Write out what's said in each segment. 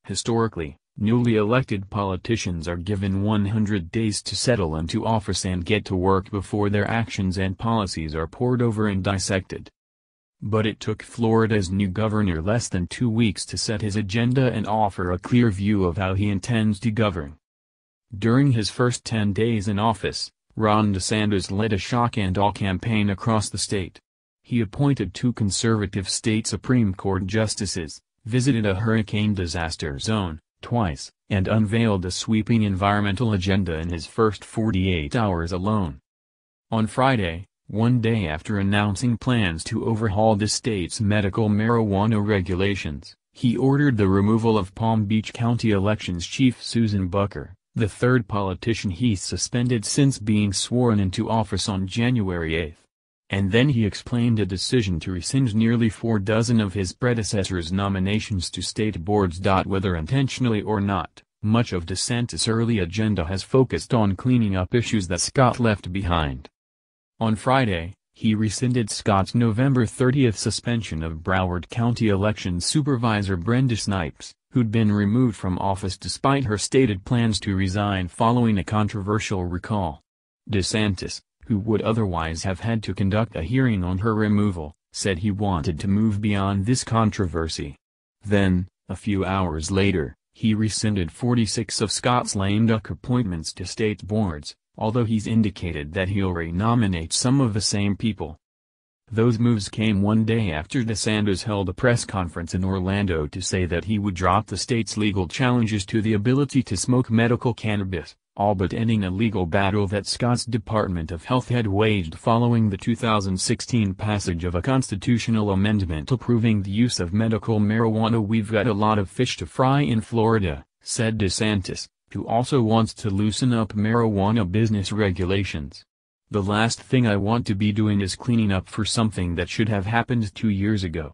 Historically, newly elected politicians are given 100 days to settle into office and get to work before their actions and policies are pored over and dissected. But it took Florida's new governor less than 2 weeks to set his agenda and offer a clear view of how he intends to govern. During his first 10 days in office, Ron DeSantis led a shock-and-awe campaign across the state. He appointed 2 conservative state Supreme Court justices, visited a hurricane disaster zone twice, and unveiled a sweeping environmental agenda in his first 48 hours alone. On Friday, one day after announcing plans to overhaul the state's medical marijuana regulations, he ordered the removal of Palm Beach County Elections Chief Susan Bucker, the third politician he's suspended since being sworn into office on January 8. And then he explained a decision to rescind nearly 4 dozen of his predecessors' nominations to state boards. Whether intentionally or not, much of DeSantis' early agenda has focused on cleaning up issues that Scott left behind. On Friday, he rescinded Scott's November 30 suspension of Broward County Elections Supervisor Brenda Snipes, who'd been removed from office despite her stated plans to resign following a controversial recall. DeSantis, who would otherwise have had to conduct a hearing on her removal, said he wanted to move beyond this controversy. Then, a few hours later, he rescinded 46 of Scott's lame duck appointments to state boards, although he's indicated that he'll re-nominate some of the same people. Those moves came one day after DeSantis held a press conference in Orlando to say that he would drop the state's legal challenges to the ability to smoke medical cannabis, all but ending a legal battle that Scott's Department of Health had waged following the 2016 passage of a constitutional amendment approving the use of medical marijuana. "We've got a lot of fish to fry in Florida," said DeSantis, who also wants to loosen up marijuana business regulations. "The last thing I want to be doing is cleaning up for something that should have happened 2 years ago."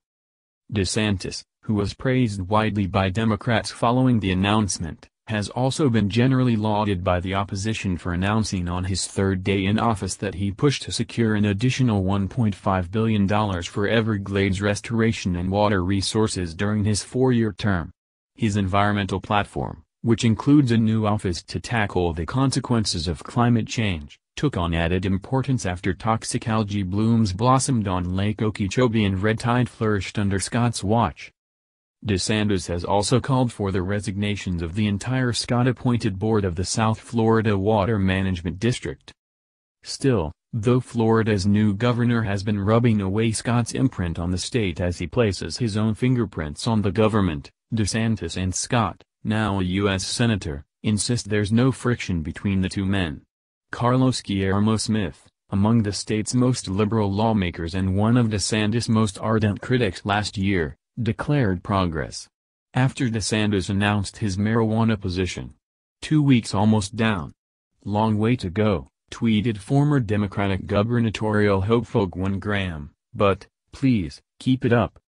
DeSantis, who was praised widely by Democrats following the announcement, has also been generally lauded by the opposition for announcing on his third day in office that he pushed to secure an additional $1.5 billion for Everglades restoration and water resources during his 4-year term. His environmental platform, which includes a new office to tackle the consequences of climate change, took on added importance after toxic algae blooms blossomed on Lake Okeechobee and red tide flourished under Scott's watch. DeSantis has also called for the resignations of the entire Scott-appointed board of the South Florida Water Management District. Still, though Florida's new governor has been rubbing away Scott's imprint on the state as he places his own fingerprints on the government, DeSantis and Scott, now a U.S. Senator, insist there's no friction between the two men. Carlos Guillermo Smith, among the state's most liberal lawmakers and one of DeSantis' most ardent critics last year, declared progress after DeSantis announced his marijuana position. 2 weeks almost down. "Long way to go," tweeted former Democratic gubernatorial hopeful Gwen Graham, "but, please, keep it up."